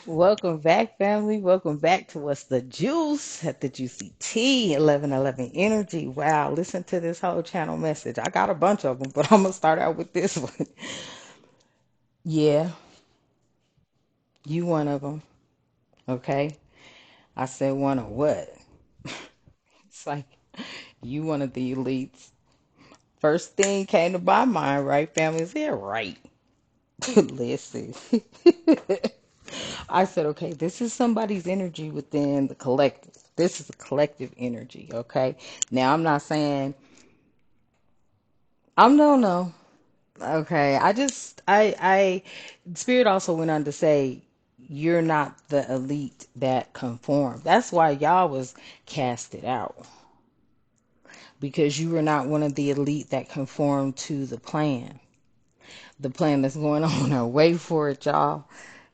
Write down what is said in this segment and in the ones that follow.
Welcome back, family. Welcome back to What's the Juice at the Juicy T 1111 Energy. Wow, listen to this whole channel message. I got a bunch of them, but I'm gonna start out with this one. Yeah, you one of them. Okay, I said one of what? It's like you one of the elites. First thing came to my mind, right, family? Is that right? Listen. I said, okay, this is somebody's energy within the collective. This is a collective energy, okay? Now, I'm not saying, I'm no. Okay, Spirit also went on to say, you're not the elite that conform. That's why y'all was casted out because you were not one of the elite that conformed to the plan that's going on. Now, wait for it, y'all.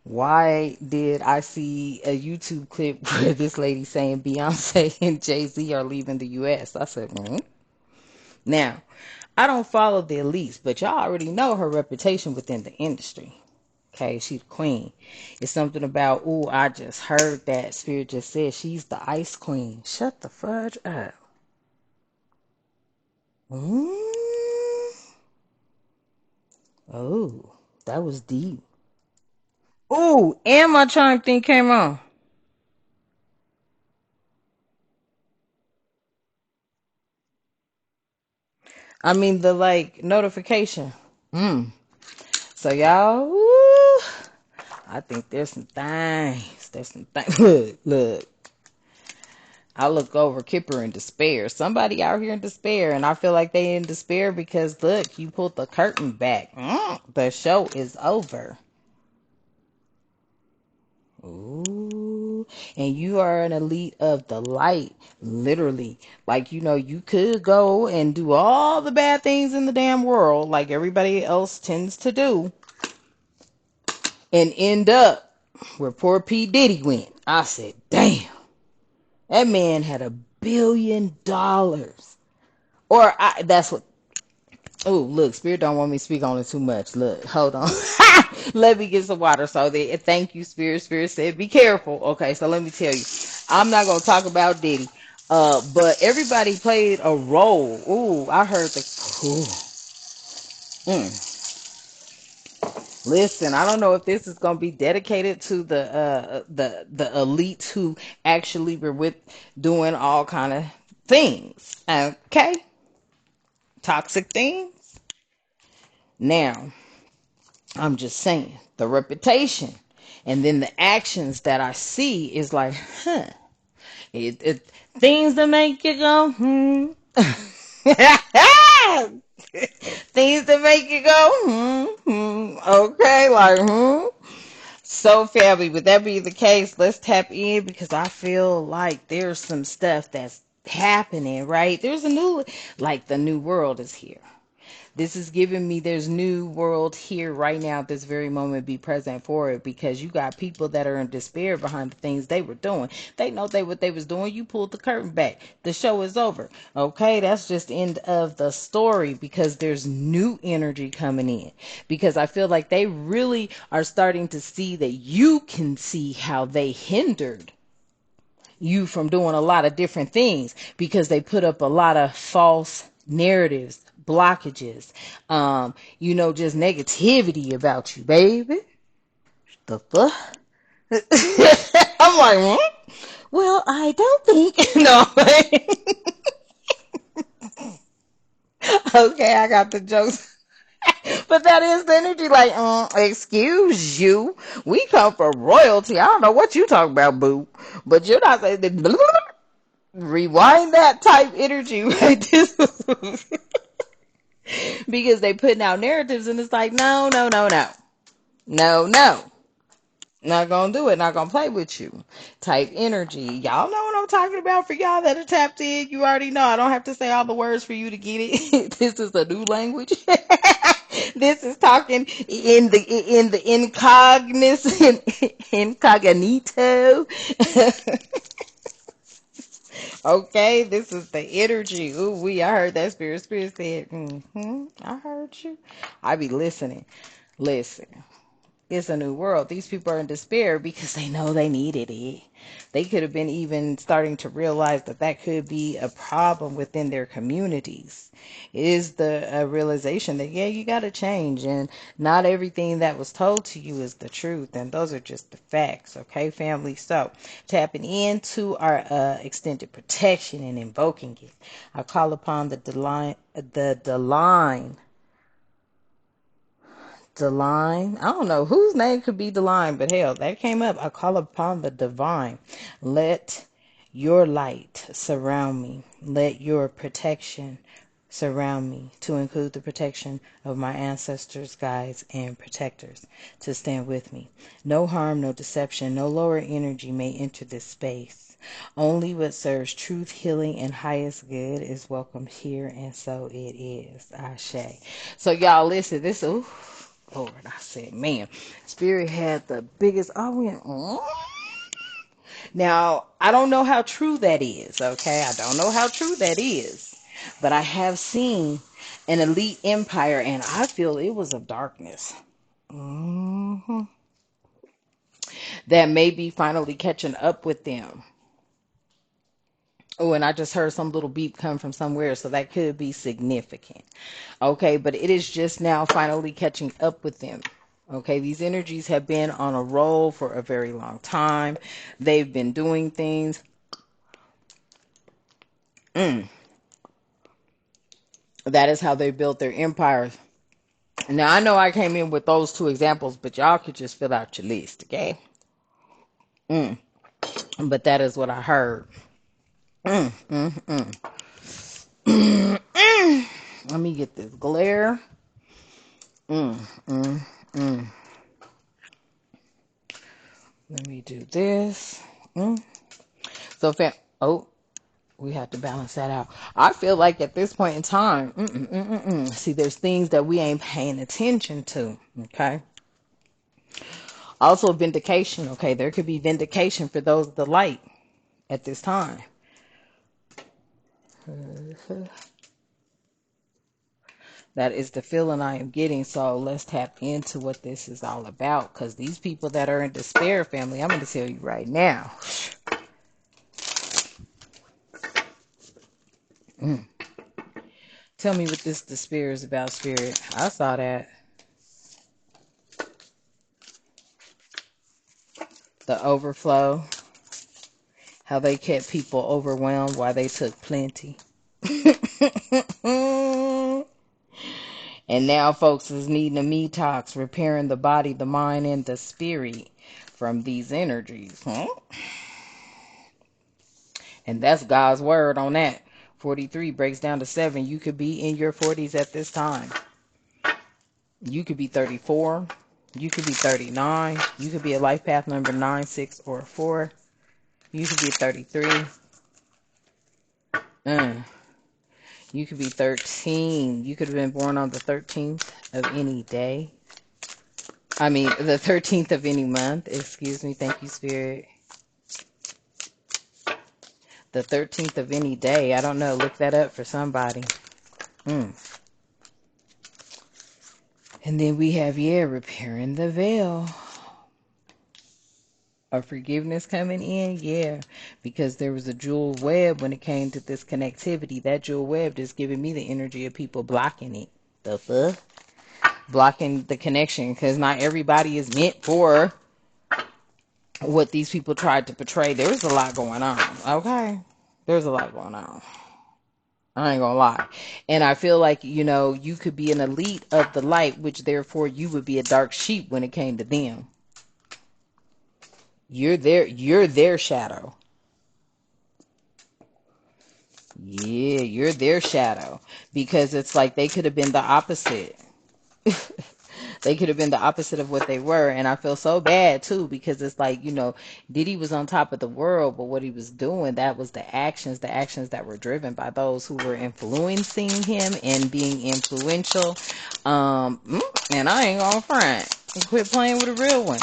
Why did I see a YouTube clip where this lady saying Beyonce and Jay-Z are leaving the US? I said, Now, I don't follow the elites, but y'all already know her reputation within the industry. Okay, she's the queen. It's something about, ooh, I just heard that. Spirit just said she's the ice queen. Shut the fudge up. Mm. Oh, that was deep. Ooh, and my chime thing came on. I mean, the like notification. Mm. So y'all, woo, I think there's some things. There's some things. Look. I look over Kipper in despair. Somebody out here in despair, and I feel like they in despair because look, you pulled the curtain back. The show is over. Ooh, and you are an elite of the light, literally. Like, you could go and do all the bad things in the damn world, like everybody else tends to do, and end up where poor P. Diddy went. I said, damn, that man had $1 billion. That's what. Oh, look, Spirit don't want me to speak on it too much. Look, hold on. Let me get some water. So thank you, Spirit. Spirit said, be careful. Okay, so let me tell you, I'm not gonna talk about Diddy. But everybody played a role. Ooh, I heard the. Ooh, mm. Listen, I don't know if this is gonna be dedicated to the elites who actually were with doing all kind of things. Okay, toxic things. Now, I'm just saying the reputation, and then the actions that I see is like, huh? It things that make you go, things that make you go, Okay, like, So, family, would that be the case? Let's tap in because I feel like there's some stuff that's happening, right? There's a new, like, the new world is here. This is giving me there's new world here right now at this very moment. Be present for it because you got people that are in despair behind the things they were doing. They know what they was doing. You pulled the curtain back. The show is over. Okay, that's just the end of the story because there's new energy coming in. Because I feel like they really are starting to see that you can see how they hindered you from doing a lot of different things because they put up a lot of false narratives, blockages, just negativity about you, baby. The fuck? I'm like, well, I don't think. No. Okay, I got the jokes. But that is the energy, like, excuse you. We come from royalty. I don't know what you talking about, boo. But you're not saying that. Rewind that type energy, right? Because they putting out narratives and it's like, no, no, no, no. No, no. Not gonna do it, not gonna play with you. Type energy. Y'all know what I'm talking about for y'all that are tapped in. You already know. I don't have to say all the words for you to get it. This is a new language. This is talking in the incognito. Okay, this is the energy. Ooh, I heard that spirit. Spirit said, I heard you. I be listening. Listen. it's a new world. These people are in despair because they know they needed it. They could have been even starting to realize that that could be a problem within their communities. It is the realization that, yeah, you got to change, and not everything that was told to you is the truth, and those are just the facts, okay, family? So, tapping into our extended protection and invoking it, I call upon the I don't know whose name could be Deline, but hell, that came up. I call upon the divine. Let your light surround me. Let your protection surround me, to include the protection of my ancestors, guides, and protectors, to stand with me. No harm, no deception, no lower energy may enter this space. Only what serves truth, healing, and highest good is welcomed here, and so it is. Ashe. So y'all listen, this Lord, I said, man, Spirit had the biggest. I went, oh. Now, I don't know how true that is, okay? I don't know how true that is. But I have seen an elite empire, and I feel it was of darkness. hmm That may be finally catching up with them. Oh, and I just heard some little beep come from somewhere, so that could be significant. Okay, but it is just now finally catching up with them. Okay, these energies have been on a roll for a very long time. They've been doing things. Mm, that is how they built their empires. Now, I know I came in with those two examples, but y'all could just fill out your list, okay? Mm, but that is what I heard. Mm, mm, mm. Let me get this glare. Mm, mm, mm. Let me do this. Mm. So, oh, we have to balance that out. I feel like at this point in time, see, there's things that we ain't paying attention to. Okay. Also, vindication. Okay, there could be vindication for those of the light at this time. That is the feeling I am getting. So let's tap into what this is all about. Because these people that are in despair, family, I'm going to tell you right now. Mm. Tell me what this despair is about, Spirit. I saw that. The overflow. How they kept people overwhelmed while they took plenty. And now folks is needing a detox, repairing the body, the mind, and the spirit from these energies. Huh? And that's God's word on that. 43 breaks down to 7. You could be in your 40s at this time. You could be 34. You could be 39. You could be a life path number 9, 6, or 4. You could be 33. You could be 13. You could have been born on the 13th of any day. I mean, the 13th of any month. Excuse me. Thank you, Spirit. The 13th of any day. I don't know. Look that up for somebody. Mm. And then we have, repairing the veil. Of forgiveness coming in, because there was a jewel web when it came to this connectivity. That jewel web just giving me the energy of people blocking it. The fuck? Blocking the connection, because not everybody is meant for what these people tried to portray. There's a lot going on, okay? There's a lot going on. I ain't gonna lie. And I feel like, you could be an elite of the light, which therefore you would be a dark sheep when it came to them. You're their shadow. Yeah, you're their shadow. Because it's like they could have been the opposite. They could have been the opposite of what they were. And I feel so bad too, because it's like, Diddy was on top of the world, but what he was doing, that was the actions that were driven by those who were influencing him and being influential. And I ain't gonna front. Quit playing with a real one.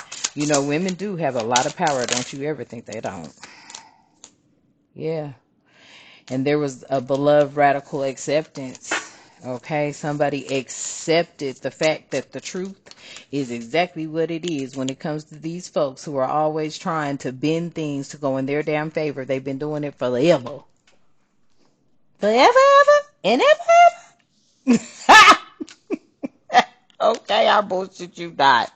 Women do have a lot of power. Don't you ever think they don't. Yeah. And there was a beloved radical acceptance. Okay, somebody accepted the fact that the truth is exactly what it is when it comes to these folks who are always trying to bend things to go in their damn favor. They've been doing it forever. Forever, ever, and ever, ever. Okay, I bullshit you not.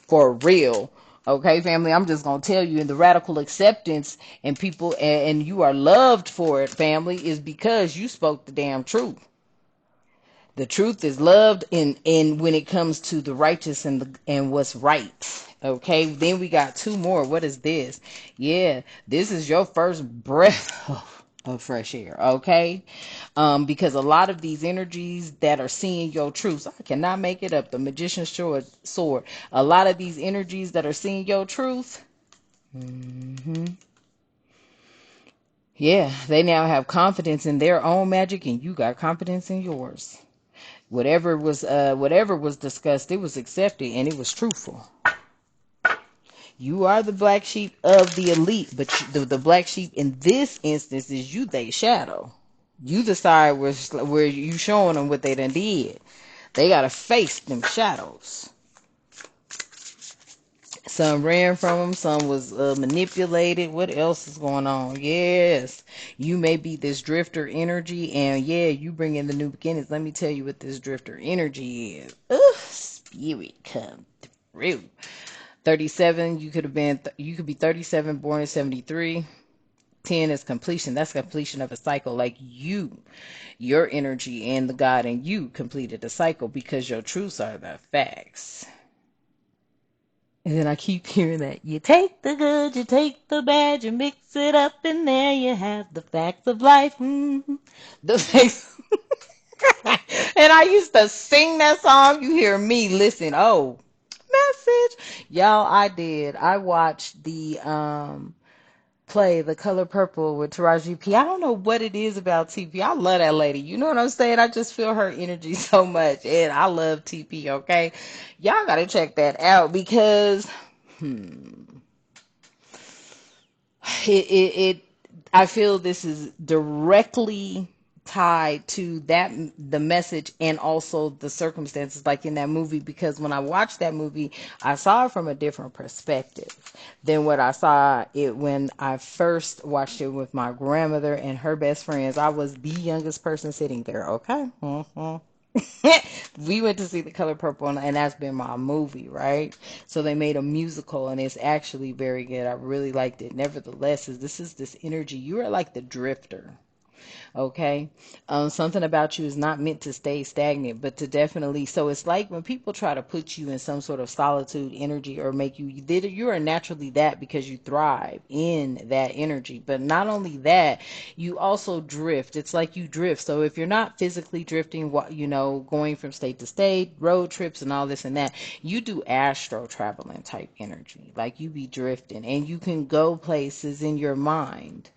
For real. Okay, family, I'm just going to tell you in the radical acceptance and people, and you are loved for it, family, is because you spoke the damn truth. The truth is loved in when it comes to the righteous and what's right. Okay, then we got two more. What is this? Yeah, this is your first breath of fresh air. Okay, because a lot of these energies that are seeing your truths, I cannot make it up. The magician's sword. A lot of these energies that are seeing your truth. hmm Yeah, they now have confidence in their own magic, and you got confidence in yours. Whatever was discussed, it was accepted and it was truthful. You are the black sheep of the elite, but the black sheep in this instance is you, they shadow. You decide where you showing them what they done did. They gotta face them shadows. Some ran from them, some was manipulated. What else is going on? Yes, you may be this drifter energy, and yeah, you bring in the new beginnings. Let me tell you what this drifter energy is. Ugh, spirit come through. 37, you could be 37, born in 73. 10 is completion. That's completion of a cycle. Like your energy and the God in you completed the cycle because your truths are the facts. And then I keep hearing that. You take the good, you take the bad, you mix it up, and there you have the facts of life. The facts. And I used to sing that song. You hear me listen. Oh, message. Y'all, I did. I watched the play The Color Purple with Taraji P. I don't know what it is about TP. I love that lady. You know what I'm saying? I just feel her energy so much. And I love TP, okay? Y'all gotta check that out because it I feel this is directly tied to that the message and also the circumstances like in that movie, because when I watched that movie I saw it from a different perspective than what I saw it when I first watched it with my grandmother and her best friends. I was the youngest person sitting there, okay? We went to see The Color Purple, and that's been my movie, right? So they made a musical, and it's actually very good. I really liked it. Nevertheless, this is this energy. You are like the drifter. Okay, something about you is not meant to stay stagnant, but to definitely. So it's like when people try to put you in some sort of solitude energy or make you are naturally that because you thrive in that energy. But not only that, you also drift. It's like you drift. So if you're not physically drifting, going from state to state, road trips and all this and that, you do astro traveling type energy. Like you be drifting, and you can go places in your mind.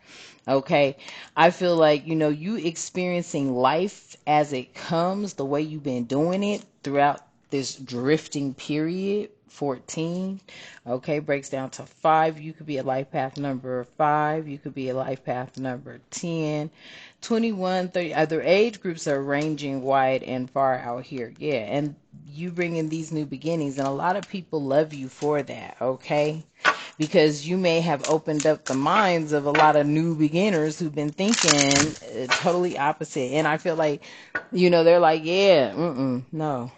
Okay. I feel like, you experiencing life as it comes, the way you've been doing it throughout this drifting period. 14, okay, breaks down to 5. You could be a life path number 5. You could be a life path number 10, 21, 30. Other age groups are ranging wide and far out here. Yeah, and you bring in these new beginnings, and a lot of people love you for that, okay? Because you may have opened up the minds of a lot of new beginners who've been thinking totally opposite. And I feel like, they're like, yeah, no.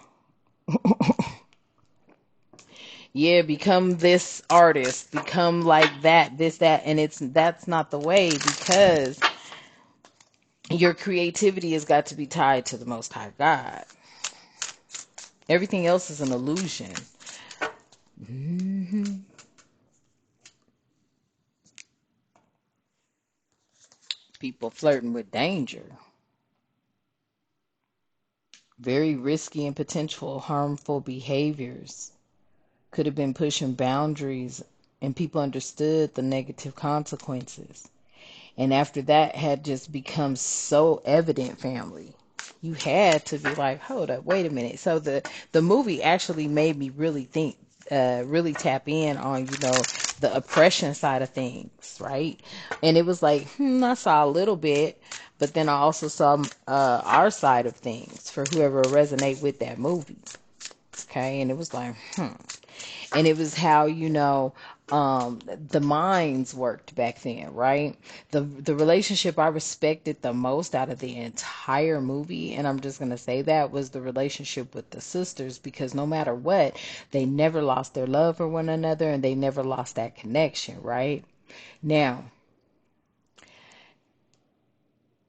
Yeah, become this artist, become like that, this, that, and that's not the way, because your creativity has got to be tied to the Most High God. Everything else is an illusion. hmm People flirting with danger. Very risky and potential harmful behaviors. Could have been pushing boundaries, and people understood the negative consequences. And after that had just become so evident, family, you had to be like, hold up, wait a minute. So the movie actually made me really think, really tap in on, the oppression side of things, right? And it was like, I saw a little bit, but then I also saw our side of things for whoever resonate with that movie. Okay. And it was like, and it was how the minds worked back then, right? The relationship I respected the most out of the entire movie, and I'm just going to say that, was the relationship with the sisters, because no matter what, they never lost their love for one another, and they never lost that connection, right? Now,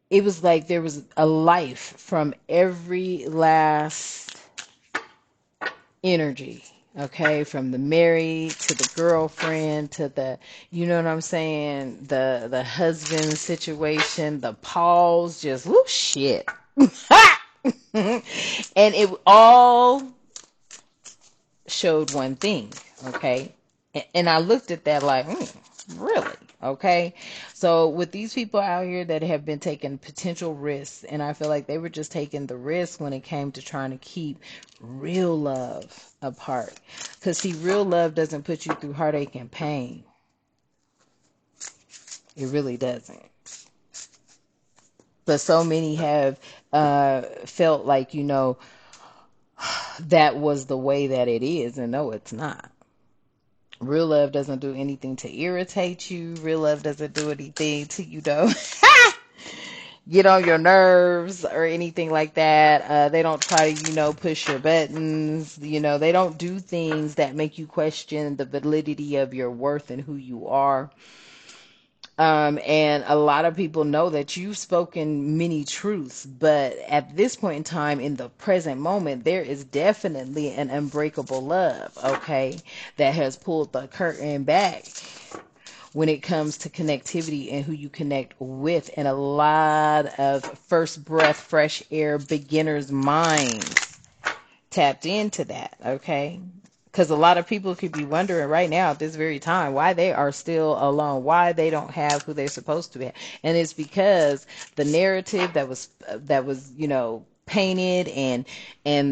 it was like there was a life from every last energy. Okay, from the married to the girlfriend to the, you know what I'm saying, the husband situation, the pause, just whoo shit. And it all showed one thing, okay? And I looked at that like, really? Okay. So with these people out here that have been taking potential risks, and I feel like they were just taking the risk when it came to trying to keep real love apart. Because see, real love doesn't put you through heartache and pain. It really doesn't. But so many have felt like, that was the way that it is, and no, it's not. Real love doesn't do anything to irritate you. Real love doesn't do anything to, get on your nerves or anything like that. They don't try to, push your buttons. They don't do things that make you question the validity of your worth and who you are. And a lot of people know that you've spoken many truths, but at this point in time, in the present moment, there is definitely an unbreakable love, okay, that has pulled the curtain back when it comes to connectivity and who you connect with, and a lot of first breath, fresh air, beginners' minds tapped into that, okay? Because a lot of people could be wondering right now at this very time why they are still alone, why they don't have who they're supposed to have, and it's because the narrative that was painted, and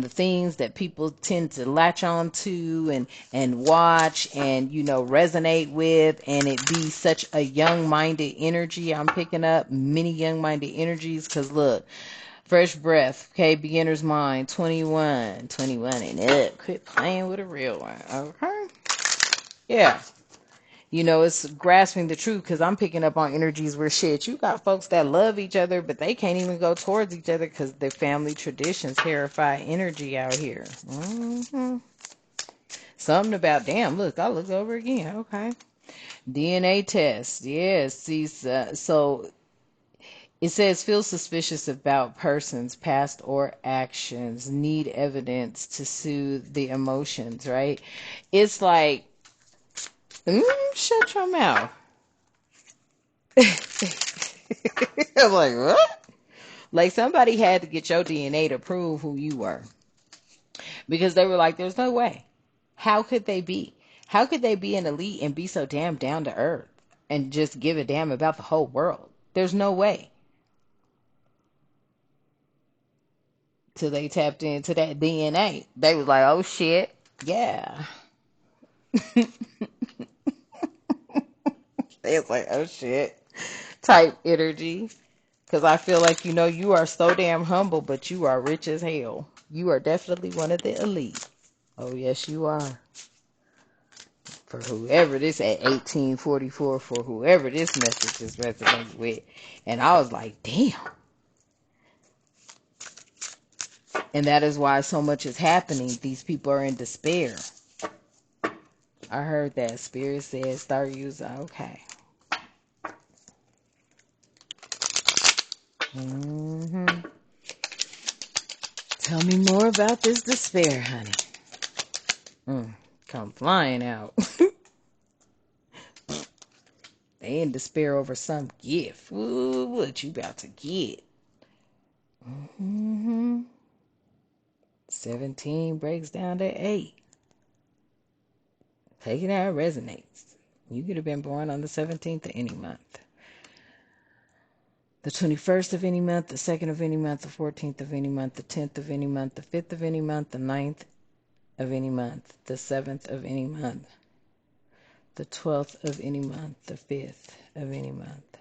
the things that people tend to latch on to and watch and resonate with, and it be such a young-minded energy. I'm picking up many young-minded energies because look. Fresh breath, okay, beginner's mind, 21 and up. Quit playing with a real one, okay? Yeah. It's grasping the truth because I'm picking up on energies where shit, you got folks that love each other, but they can't even go towards each other because their family traditions terrify energy out here. Something about, damn, look, I'll look over again, okay? DNA test, yes. See, so it says feel suspicious about persons, past or actions, need evidence to soothe the emotions, right? It's like, shut your mouth. I'm like, what? Like somebody had to get your DNA to prove who you were. Because they were like, there's no way. How could they be? How could they be an elite and be so damn down to earth and just give a damn about the whole world? There's no way. Till they tapped into that DNA. They was like, oh shit, yeah. They was like, oh shit, type energy. Because I feel like, you are so damn humble, but you are rich as hell. You are definitely one of the elite. Oh, yes, you are. For whoever this at 1844, for whoever this message is resonating with. And I was like, damn. And that is why so much is happening. These people are in despair. I heard that. Spirit said, start using. Okay. hmm Tell me more about this despair, honey. Come flying out. They in despair over some gift. Ooh, what you about to get? 17 breaks down to 8. Take it how it resonates. You could have been born on the 17th of any month. The 21st of any month, the 2nd of any month, the 14th of any month, the 10th of any month, the 5th of any month, the 9th of any month, the 7th of any month, the 12th of any month, the 5th of any month.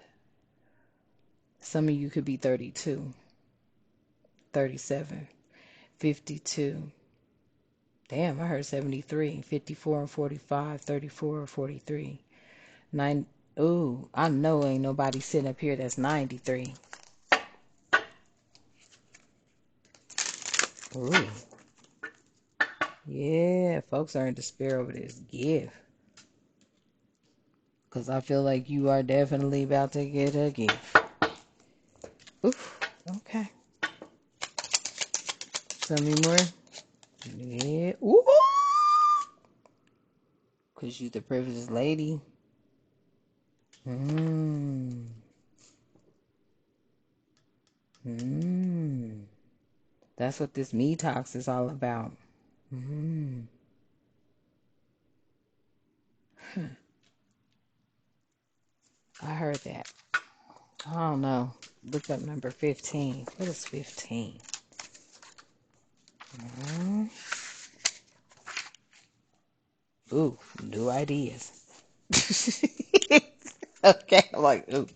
Some of you could be 32, 37, 52, Damn, I heard 73, 54 and 45, 34 or 43. Nine. Ooh, I know ain't nobody sitting up here that's 93. Ooh. Yeah, folks are in despair over this gift. Because I feel like you are definitely about to get a gift. Oof. Okay. Tell me more. Yeah. Ooh. Because you the privileged lady. Mmm. Mmm. That's what this me talks is all about. Mmm. I heard that. I don't know. Look up number 15. What is 15? Mm. Ooh, new ideas. Okay, I'm like, ooh.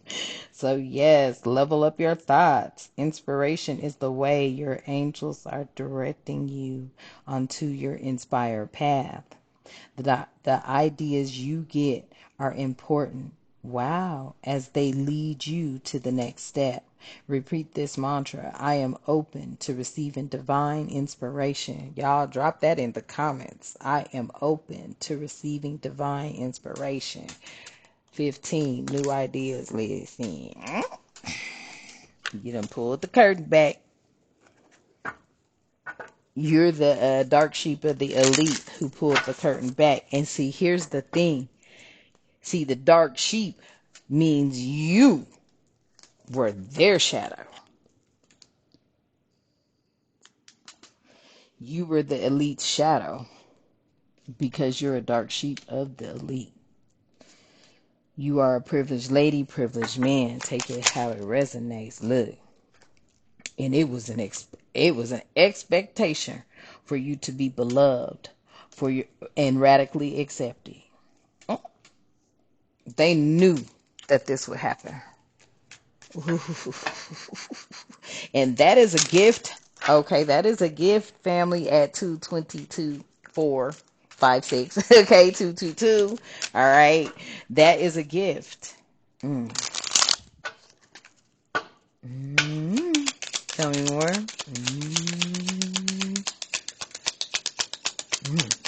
So, yes, level up your thoughts. Inspiration is the way your angels are directing you onto your inspired path. The ideas you get are important. Wow, as they lead you to the next step. Repeat this mantra. I am open to receiving divine inspiration. Y'all drop that in the comments. I am open to receiving divine inspiration. 15 new ideas. Listen. You done pulled the curtain back. You're the dark sheep of the elite who pulled the curtain back. And see, here's the thing. See, the dark sheep means you were their shadow. You were the elite's shadow because you're a dark sheep of the elite. You are a privileged lady, privileged man. Take it how it resonates. Look, and it was an expectation for you to be beloved, for you and radically accepted. Oh, they knew that this would happen. And that is a gift. Okay, that is a gift, family, at 222 4 5 6. Okay, 222. All right, that is a gift. Mm. Mm. Tell me more. Mm. Mm.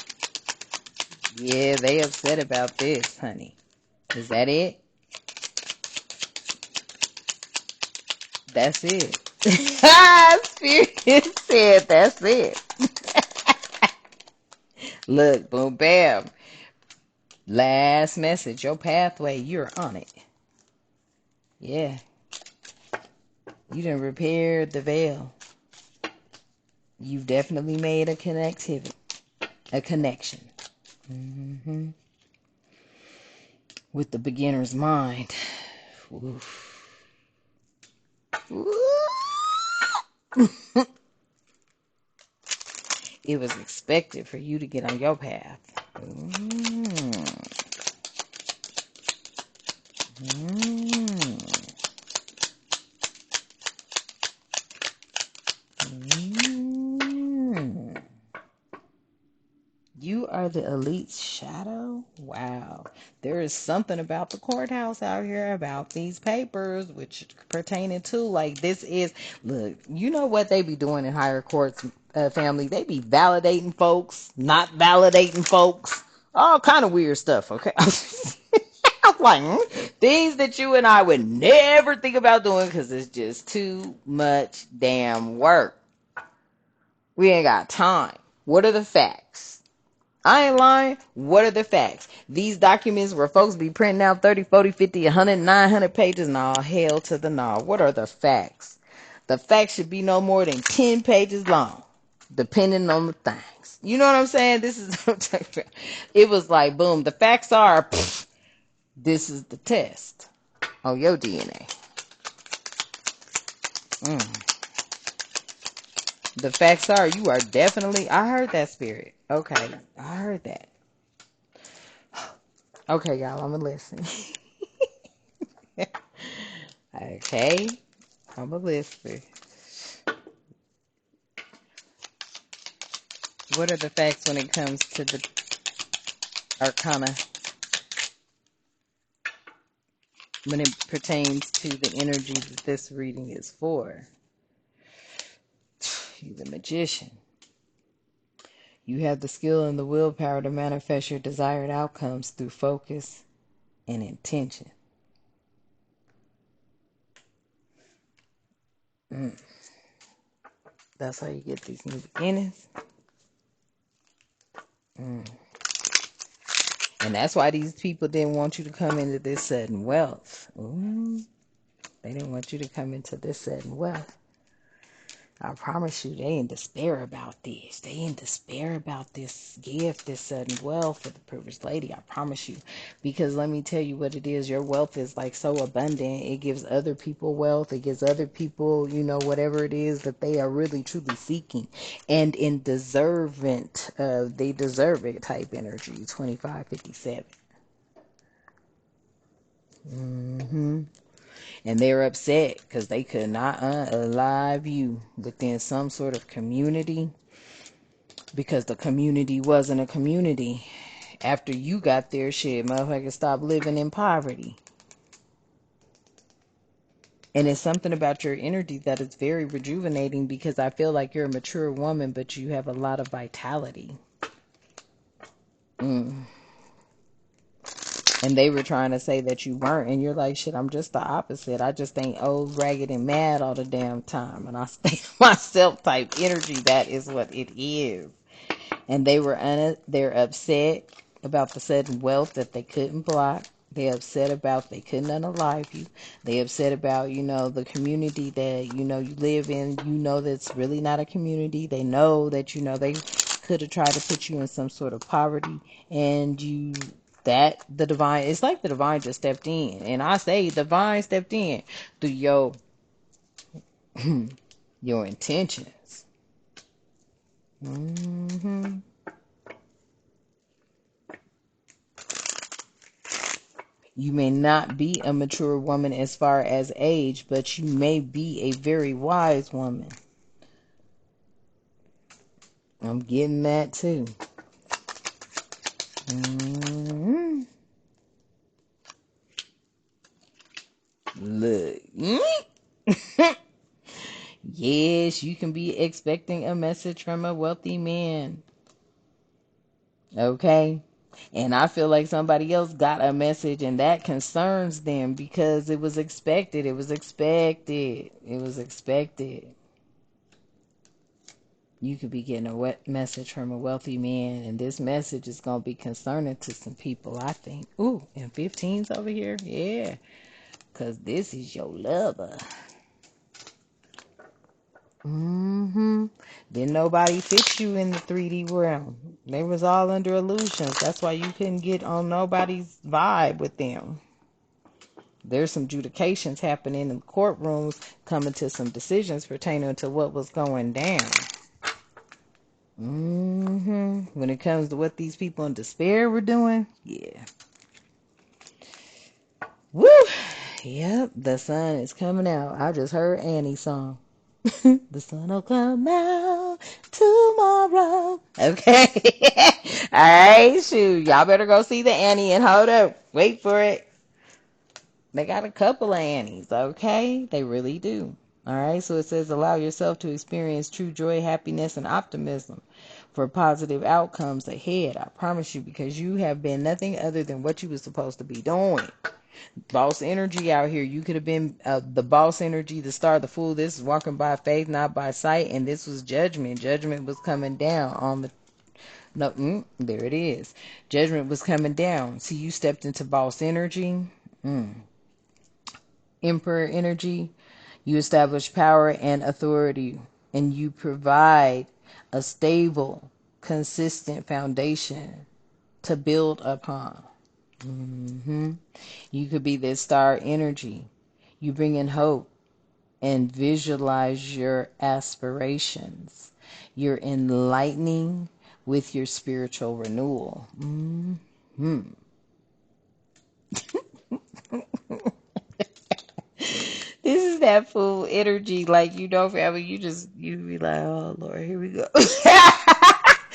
Yeah, they upset about this, honey. Is that it? That's it. Spirit said that's it. Look, boom, bam. Last message. Your pathway, you're on it. Yeah. You done repaired the veil. You've definitely made a connectivity. A connection. Hmm. With the beginner's mind. Oof. It was expected for you to get on your path. Mm. Mm. Mm. You are the elite's shadow? Wow. There is something about the courthouse out here about these papers, which pertaining to, like, this is, look, you know what they be doing in higher courts, family? They be validating folks, not validating folks, all kind of weird stuff, okay? I'm like, things that you and I would never think about doing because it's just too much damn work. We ain't got time. What are the facts? I ain't lying. What are the facts? These documents where folks be printing out 30, 40, 50, 100, 900 pages and all hell to the no. What are the facts? The facts should be no more than 10 pages long, depending on the things. You know what I'm saying? This is, it was like, boom, the facts are, pff, this is the test on your DNA. Mm. The facts are, you are definitely, I heard that, spirit. Okay, I heard that. Okay, y'all, I'm gonna listen. Okay, I'm gonna listen. What are the facts when it comes to the arcana, when it pertains to the energy that this reading is for? You're the magician. You have the skill and the willpower to manifest your desired outcomes through focus and intention. That's how you get these new beginnings. And that's why these people didn't want you to come into this sudden wealth. They didn't want you to come into this sudden wealth. I promise you, they in despair about this. They in despair about this gift, this sudden wealth for the privileged lady. I promise you. Because let me tell you what it is. Your wealth is like so abundant. It gives other people wealth. It gives other people, whatever it is that they are really truly seeking. And in deservant of, they deserve it type energy. 2557. And they're upset because they could not unalive you within some sort of community, because the community wasn't a community. After you got there, shit, motherfuckers stopped living in poverty. And it's something about your energy that is very rejuvenating, because I feel like you're a mature woman, but you have a lot of vitality. And they were trying to say that you weren't, and you're like, shit, I'm just the opposite. I just ain't old, ragged, and mad all the damn time. And I stay myself type energy. That is what it is. And they're upset about the sudden wealth that they couldn't block. They're upset about they couldn't unalive you. They're upset about, the community that, you live in. That's really not a community. They know that, they could have tried to put you in some sort of poverty, and the divine, it's like the divine just stepped in. And I say divine stepped in through your intentions. You may not be a mature woman as far as age, but you may be a very wise woman. I'm getting that too. Look. Yes, you can be expecting a message from a wealthy man. Okay? And I feel like somebody else got a message, and that concerns them because it was expected. It was expected. It was expected. You could be getting a message from a wealthy man, and this message is going to be concerning to some people, I think. Ooh, and 15's over here? Yeah, because this is your lover. Didn't nobody fit you in the 3D realm. They was all under illusions. That's why you couldn't get on nobody's vibe with them. There's some adjudications happening in the courtrooms, coming to some decisions pertaining to what was going down. When it comes to what these people in despair were doing, yeah. Woo! Yep, the sun is coming out. I just heard Annie's song. The sun will come out tomorrow. Okay. Alright, shoot. Y'all better go see the Annie and hold up. Wait for it. They got a couple of Annies, okay? They really do. Alright, so it says allow yourself to experience true joy, happiness, and optimism for positive outcomes ahead. I promise you, because you have been nothing other than what you were supposed to be doing. Boss energy out here. You could have been the boss energy, the star, the fool. This is walking by faith, not by sight. And this was judgment. Judgment was coming down on the... No, there it is. Judgment was coming down. See, you stepped into boss energy. Emperor energy. You establish power and authority. And you provide a stable, consistent foundation to build upon. You could be this star energy. You bring in hope and visualize your aspirations. You're enlightening with your spiritual renewal. This is that full energy, like, family, you be like, oh Lord, here we go.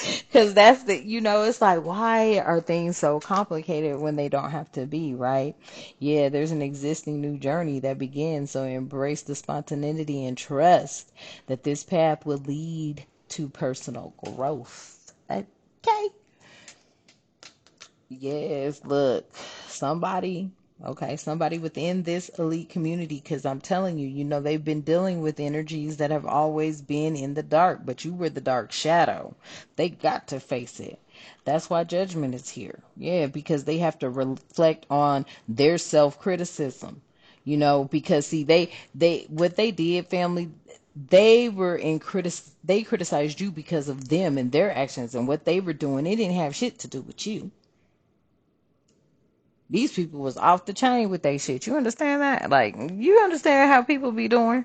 Because that's the, it's like, why are things so complicated when they don't have to be, right? Yeah, there's an existing new journey that begins, so embrace the spontaneity and trust that this path will lead to personal growth. Okay. Yes, look, somebody, okay, somebody within this elite community, because I'm telling you, they've been dealing with energies that have always been in the dark, but you were the dark shadow. They got to face it. That's why judgment is here. Yeah, because they have to reflect on their self-criticism. Because see, what they did, family, they criticized you because of them and their actions and what they were doing. It didn't have shit to do with you. These people was off the chain with their shit. You understand that? Like, you understand how people be doing?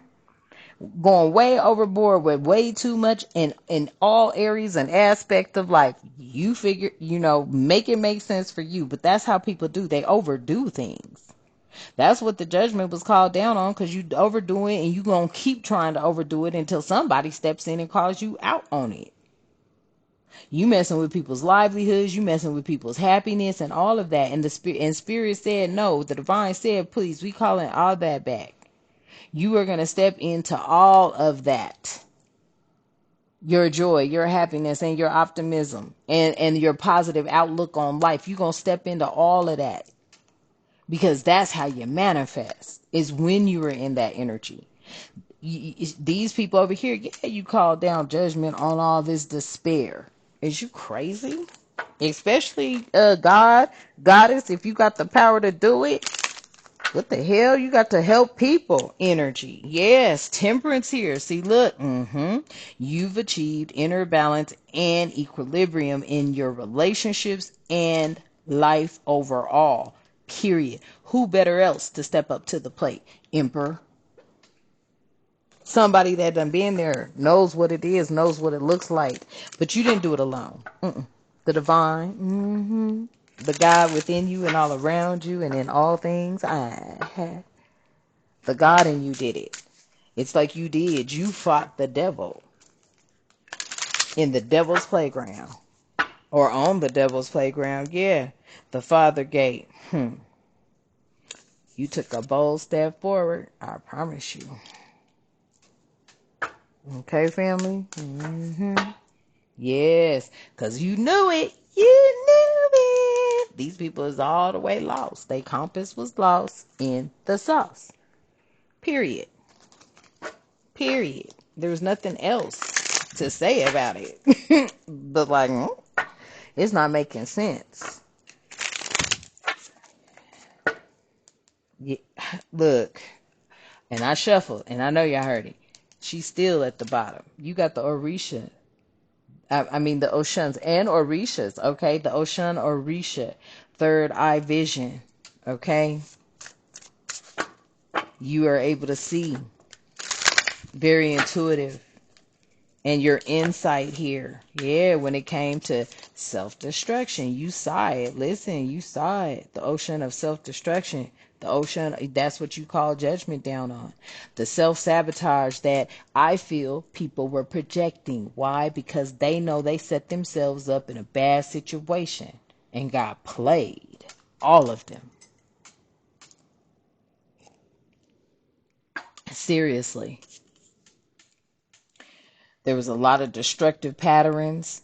Going way overboard with way too much in all areas and aspect of life. You figure, make it make sense for you. But that's how people do. They overdo things. That's what the judgment was called down on, because you overdo it and you going to keep trying to overdo it until somebody steps in and calls you out on it. You messing with people's livelihoods, you messing with people's happiness and all of that. And spirit said no. The divine said, please, we calling all that back. You are gonna step into all of that. Your joy, your happiness, and your optimism and your positive outlook on life. You're gonna step into all of that. Because that's how you manifest, is when you are in that energy. These people over here, yeah, you call down judgment on all this despair. Is you crazy? Especially goddess, if you got the power to do it, what the hell? You got to help people energy. Yes, temperance here. See, look, you've achieved inner balance and equilibrium in your relationships and life overall. Period. Who better else to step up to the plate? Emperor. Somebody that done been there, knows what it is, knows what it looks like. But you didn't do it alone. The divine, the God within you and all around you and in all things, the God in you did it. It's like you fought the devil in the devil's playground or on the devil's playground. Yeah, the Father gate. You took a bold step forward, I promise you. Okay, family? Yes, because you knew it. You knew it. These people is all the way lost. Their compass was lost in the sauce. Period. Period. There's nothing else to say about it. But like, it's not making sense. Yeah, look, and I shuffled, and I know y'all heard it. She's still at the bottom. You got the Orisha. I mean the Oshans and Orishas, okay? The Oshan Orisha, third eye vision, okay? You are able to see, very intuitive. And your insight here, yeah, when it came to self-destruction, you saw it. Listen, you saw it. The ocean of self-destruction. The ocean, that's what you call judgment down on. The self-sabotage that I feel people were projecting. Why? Because they know they set themselves up in a bad situation and got played. All of them. Seriously. There was a lot of destructive patterns,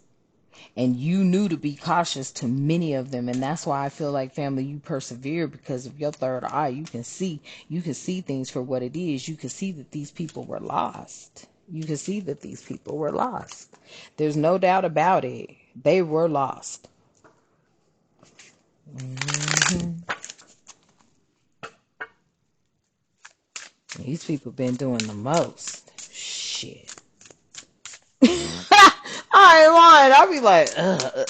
and you knew to be cautious to many of them. And that's why I feel like, family, you persevere because of your third eye. You can see things for what it is. You can see that these people were lost. You can see that these people were lost. There's no doubt about it. They were lost. These people been doing the most shit. I ain't lying. I'll be like, ugh.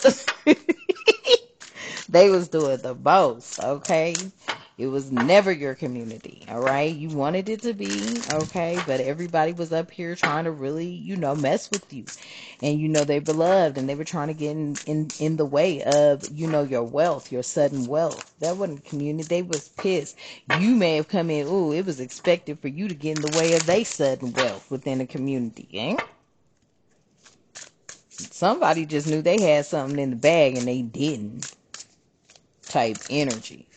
They was doing the most, okay? It was never your community, all right? You wanted it to be, okay? But everybody was up here trying to really, mess with you. And, they beloved, and they were trying to get in the way of, your wealth, your sudden wealth. That wasn't community. They was pissed. You may have come in, ooh, it was expected for you to get in the way of they sudden wealth within a community, eh? Somebody just knew they had something in the bag and they didn't, type energy.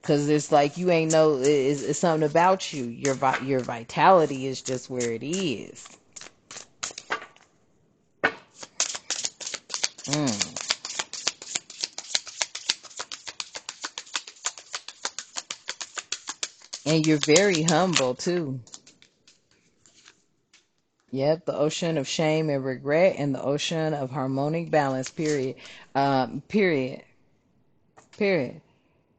Because it's like you ain't know, it's something about you. Your vitality is just where it is. Mm. And you're very humble too. Yep, the ocean of shame and regret and the ocean of harmonic balance, period. Period. Period.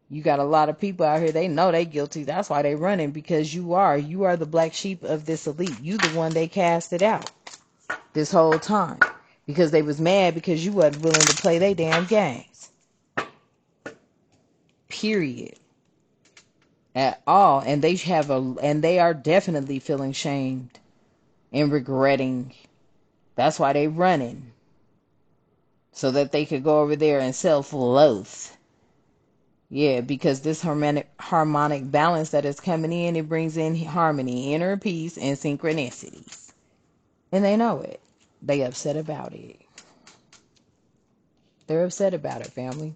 You got a lot of people out here, they know they guilty. That's why they running, because you are the black sheep of this elite. You the one they casted out this whole time. Because they was mad because you wasn't willing to play their damn games. Period. At all. And they are definitely feeling shamed and regretting. That's why they running. So that they could go over there and self-loathe. Yeah, because this harmonic balance that is coming in, it brings in harmony, inner peace, and synchronicities. And they know it. They upset about it. They're upset about it, family.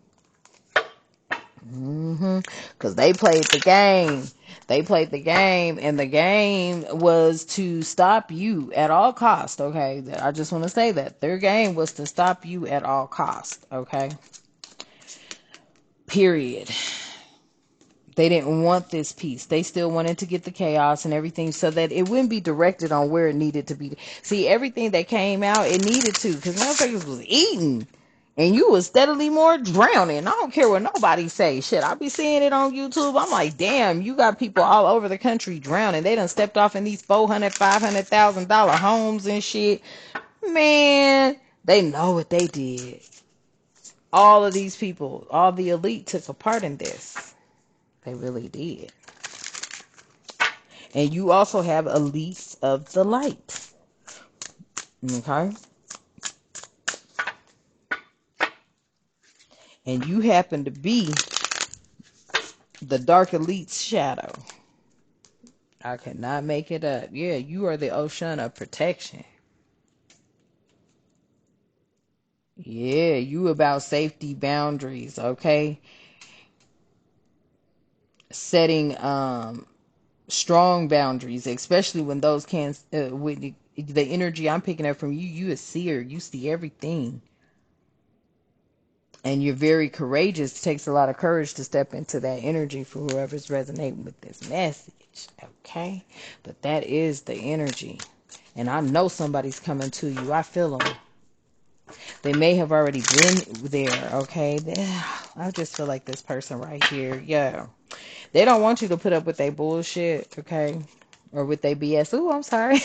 Because they played the game. They played the game, and the game was to stop you at all cost, okay? I just want to say that. Their game was to stop you at all cost, okay? Period. They didn't want this peace. They still wanted to get the chaos and everything so that it wouldn't be directed on where it needed to be. See, everything that came out, it needed to, because motherfuckers was eating. And you was steadily more drowning. I don't care what nobody say. Shit, I be seeing it on YouTube. I'm like, damn, you got people all over the country drowning. They done stepped off in these $400,000, $500,000 homes and shit. Man, they know what they did. All of these people, all the elite took a part in this. They really did. And you also have elites of the light. Okay? And you happen to be the dark elite's shadow. I cannot make it up. Yeah, you are the ocean of protection. Yeah, you about safety boundaries, okay? Setting strong boundaries, especially when those can with the energy I'm picking up from you, you a seer, you see everything. And you're very courageous. It takes a lot of courage to step into that energy for whoever's resonating with this message, okay? But that is the energy. And I know somebody's coming to you. I feel them. They may have already been there, okay? I just feel like this person right here, yeah. They don't want you to put up with their bullshit, okay? Or with their BS. Ooh, I'm sorry.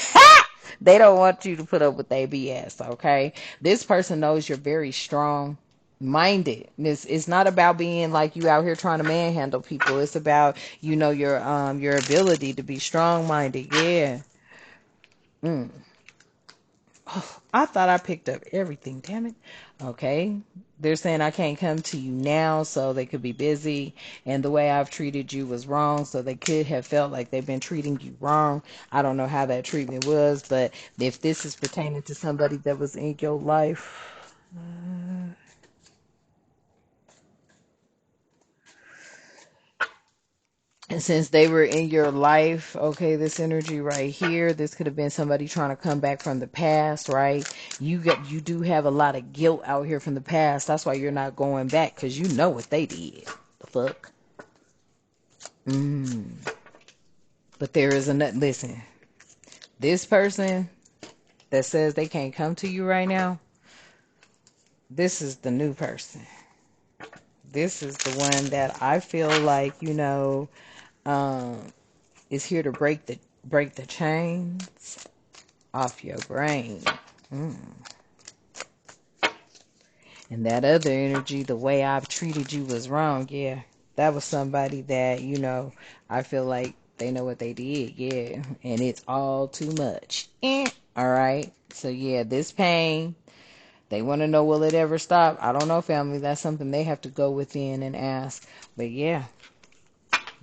They don't want you to put up with their BS, okay? This person knows you're very strong minded. It's not about being like you out here trying to manhandle people. It's about, your ability to be strong minded. Yeah. Mm. Oh, I thought I picked up everything. Damn it. Okay. They're saying I can't come to you now, so they could be busy. And the way I've treated you was wrong, so they could have felt like they've been treating you wrong. I don't know how that treatment was, but if this is pertaining to somebody that was in your life, and since they were in your life, okay, this energy right here, this could have been somebody trying to come back from the past, right? You do have a lot of guilt out here from the past. That's why you're not going back, because you know what they did. The fuck? But there is another, listen, this person that says they can't come to you right now, this is the new person. This is the one that I feel like, um, is here to break the chains off your brain. Mm. And that other energy, the way I've treated you was wrong. Yeah, that was somebody that, I feel like they know what they did. Yeah, and it's all too much. All right. So yeah, this pain, they want to know, will it ever stop? I don't know, family. That's something they have to go within and ask. But yeah,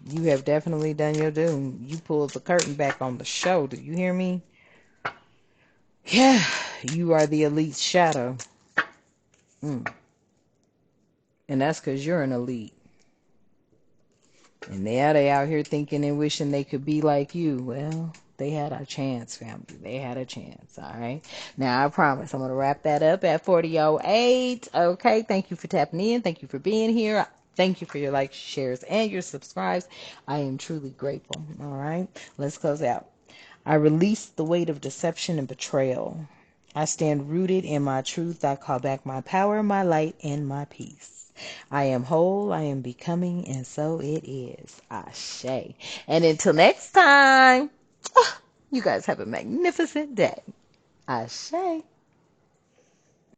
you have definitely done your due. You pulled the curtain back on the show. Do you hear me? Yeah, you are the elite shadow. Mm. And that's because you're an elite. And they out here thinking and wishing they could be like you. Well, they had a chance, family. They had a chance. All right. Now I promise I'm gonna wrap that up at 40:08. Okay. Thank you for tapping in. Thank you for being here. Thank you for your likes, shares, and your subscribes. I am truly grateful. All right. Let's close out. I release the weight of deception and betrayal. I stand rooted in my truth. I call back my power, my light, and my peace. I am whole, I am becoming, and so it is. Ashe. And until next time, you guys have a magnificent day. Ashe.